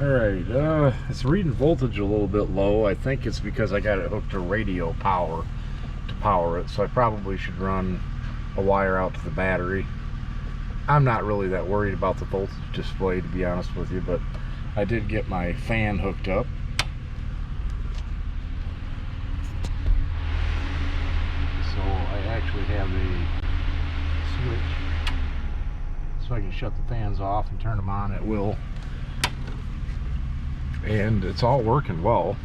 Alright, it's reading voltage a little bit low. I think it's because I got it hooked to radio power to power it, so I probably should run a wire out to the battery. I'm not really that worried about the voltage display, to be honest with you, but I did get my fan hooked up. So I actually have a switch so I can shut the fans off and turn them on at will. And it's all working well,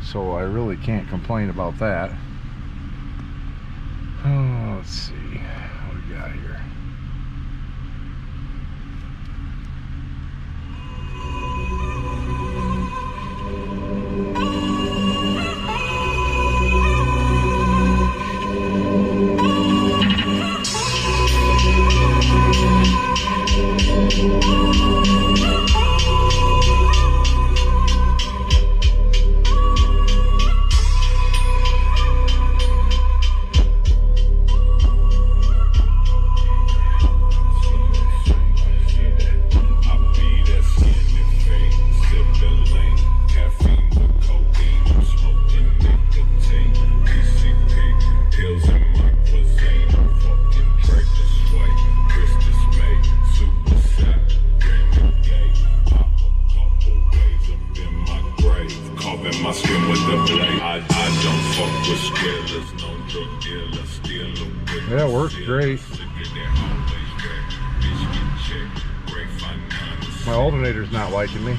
so I really can't complain about that. Oh, let's see what we got here. Yeah, it works great. My alternator's not liking me,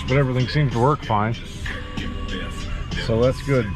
but everything seems to work fine, so that's good.